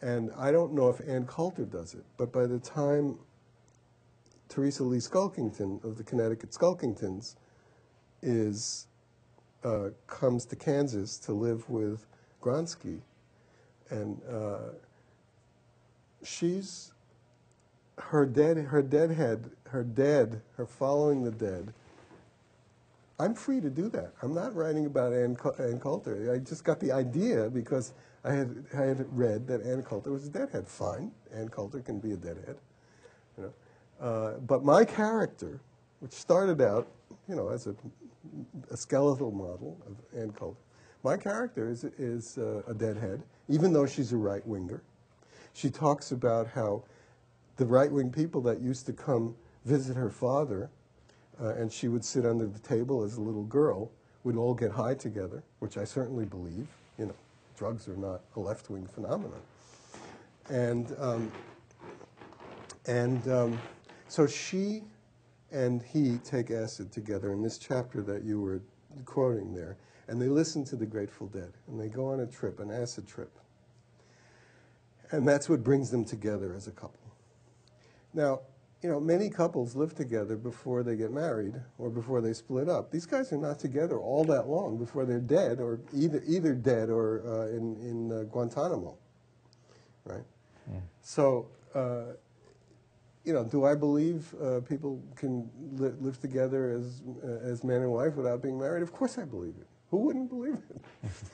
And I don't know if Ann Coulter does it, but by the time Teresa Lee Skulkington of the Connecticut Skulkingtons comes to Kansas to live with Gronsky, and she's her following the dead. I'm free to do that. I'm not writing about Ann Coulter. I just got the idea because I had read that Ann Coulter was a deadhead. Fine, Ann Coulter can be a deadhead, you know. But my character, which started out, you know, as a skeletal model of Ann Coulter, my character is a deadhead, even though she's a right-winger. She talks about how the right-wing people that used to come visit her father, and she would sit under the table as a little girl, would all get high together, which I certainly believe. You know, drugs are not a left-wing phenomenon. So she and he take acid together in this chapter that you were quoting there, and they listen to the Grateful Dead, and they go on a trip, an acid trip. And that's what brings them together as a couple. Now, you know, many couples live together before they get married or before they split up. These guys are not together all that long before they're dead, or either dead or in Guantanamo, right? Yeah. So, you know, do I believe people can live together as man and wife without being married? Of course I believe it. Who wouldn't believe it?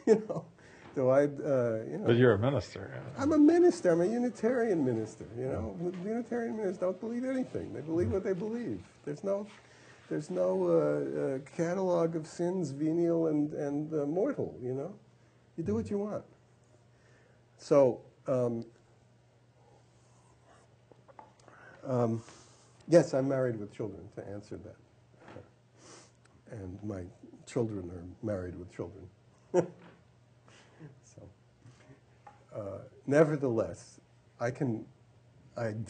You know. Do I, you know? But you're a minister. I'm a minister. I'm a Unitarian minister. You know, Unitarian ministers don't believe anything. They believe what they believe. There's no catalog of sins, venial and mortal. You know, you do what you want. So, yes, I'm married with children. To answer that, and my children are married with children. Nevertheless, I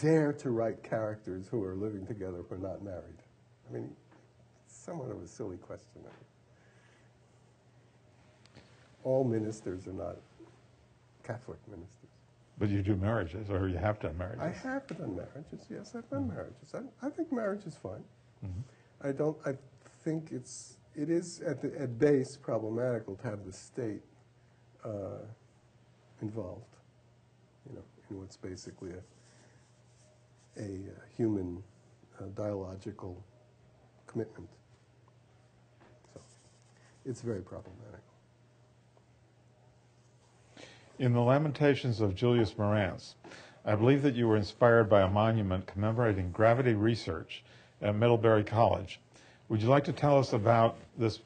dare to write characters who are living together who are not married. I mean, it's somewhat of a silly question. All ministers are not Catholic ministers. But you do marriages, or you have done marriages. I have done marriages, yes, I've done marriages. I think marriage is fine. Mm-hmm. I think it is at base problematical to have the state involved, you know, in what's basically a human dialogical commitment. So it's very problematic. In the Lamentations of Julius Marantz, I believe that you were inspired by a monument commemorating gravity research at Middlebury College. Would you like to tell us about this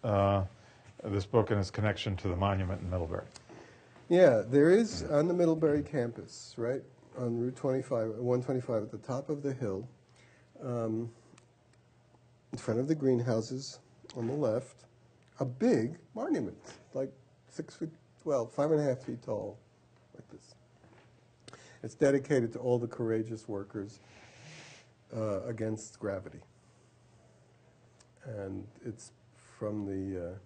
book and its connection to the monument in Middlebury? Yeah, there is on the Middlebury campus, right, on Route 125 at the top of the hill, in front of the greenhouses on the left, a big monument, like 6 feet, well, 5.5 feet tall, like this. It's dedicated to all the courageous workers against gravity. And it's from the,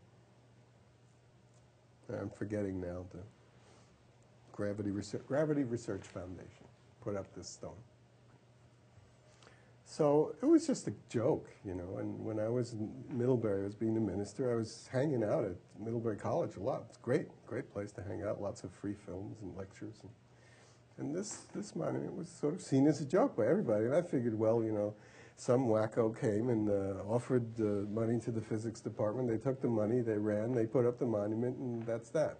I'm forgetting now, the Gravity Research Foundation put up this stone. So it was just a joke, you know, and when I was in Middlebury, I was being a minister, I was hanging out at Middlebury College a lot. It's a great place to hang out, lots of free films and lectures. And this monument was sort of seen as a joke by everybody, and I figured, well, you know, some wacko came and offered money to the physics department. They took the money, they ran, they put up the monument, and that's that.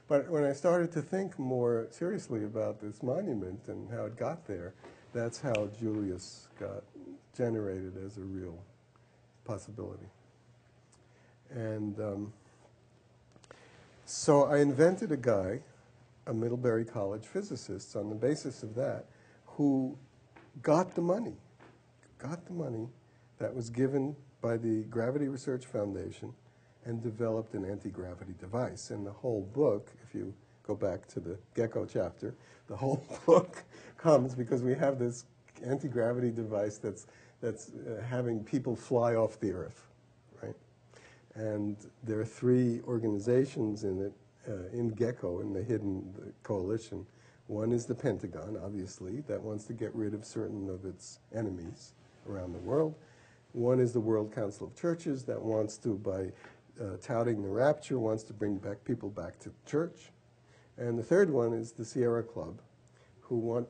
But when I started to think more seriously about this monument and how it got there, that's how Julius got generated as a real possibility. And so I invented a guy, a Middlebury College physicist, on the basis of that, who got the money that was given by the Gravity Research Foundation and developed an anti-gravity device. And the whole book, if you go back to the Gecko chapter, the whole book comes because we have this anti-gravity device that's having people fly off the Earth, right? And there are 3 organizations in it, in Gecko, in the hidden coalition. One is the Pentagon, obviously, that wants to get rid of certain of its enemies around the world. One is the World Council of Churches that wants to, by touting the rapture, wants to bring people back to church. And the third one is the Sierra Club, who want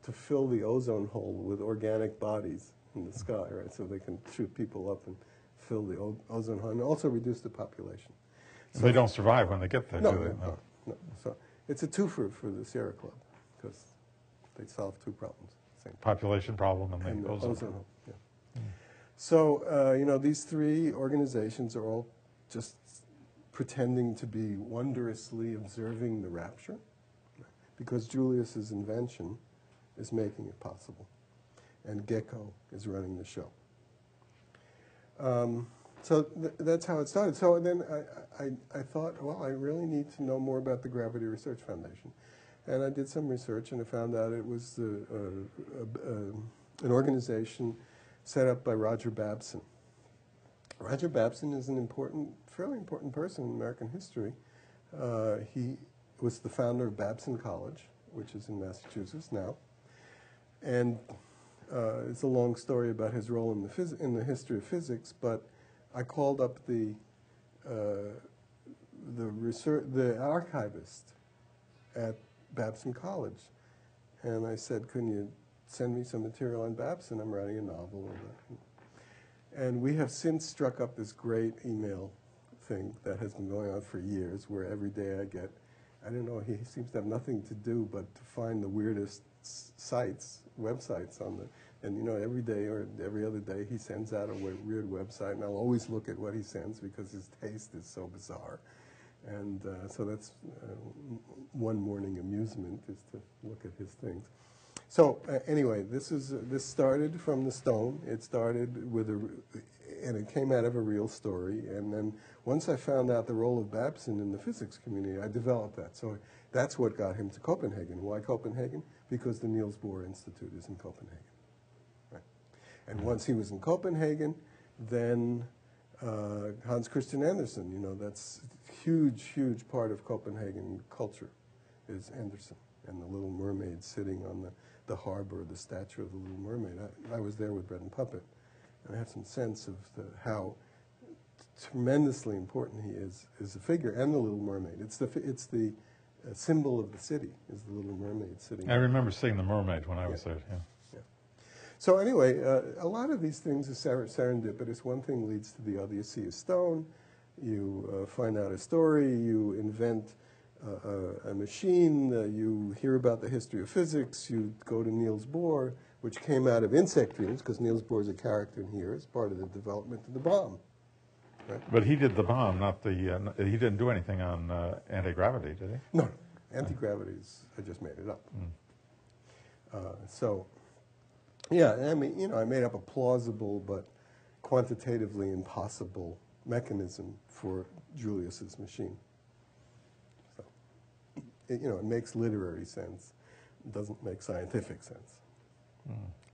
to fill the ozone hole with organic bodies in the sky, right? So they can shoot people up and fill the ozone hole, and also reduce the population. So they don't survive when they get there, no, do they? No. So it's a twofer for the Sierra Club, because they solve two problems. Same Population problem and the ozone hole. Yeah. So, these three organizations are all just pretending to be wondrously observing the rapture, because Julius's invention is making it possible, and Gecko is running the show. So that's how it started. So then I thought, well, I really need to know more about the Gravity Research Foundation. And I did some research, and I found out it was an organization set up by Roger Babson. Roger Babson is an fairly important person in American history. He was the founder of Babson College, which is in Massachusetts now. And it's a long story about his role in the history of physics, but I called up the archivist at Babson College, and I said, "Can you send me some material on Babson? I'm writing a novel." And we have since struck up this great email thing that has been going on for years, where every day I don't know, he seems to have nothing to do but to find the weirdest websites on the. And every day or every other day he sends out a weird website, and I'll always look at what he sends because his taste is so bizarre. And so that's one morning amusement, is to look at his things. So anyway, this started from the stone. It started and it came out of a real story. And then once I found out the role of Babson in the physics community, I developed that. So that's what got him to Copenhagen. Why Copenhagen? Because the Niels Bohr Institute is in Copenhagen. And once he was in Copenhagen, then Hans Christian Andersen, that's a huge part of Copenhagen culture, is Andersen and the Little Mermaid sitting on the harbor, the statue of the Little Mermaid. I was there with Bread and Puppet, and I have some sense of how tremendously important he is as a figure, and the Little Mermaid. It's the symbol of the city, is the Little Mermaid sitting. I remember seeing the mermaid when I was there. Yeah. So anyway, a lot of these things are serendipitous. One thing leads to the other. You see a stone, you find out a story, you invent a machine, you hear about the history of physics, you go to Niels Bohr, which came out of insect dreams, because Niels Bohr is a character in here as part of the development of the bomb. Right? But he did the bomb, not the. He didn't do anything on anti-gravity, did he? No, anti-gravity I just made it up. So. Yeah, I mean, I made up a plausible but quantitatively impossible mechanism for Julius's machine. So, it makes literary sense. It doesn't make scientific sense.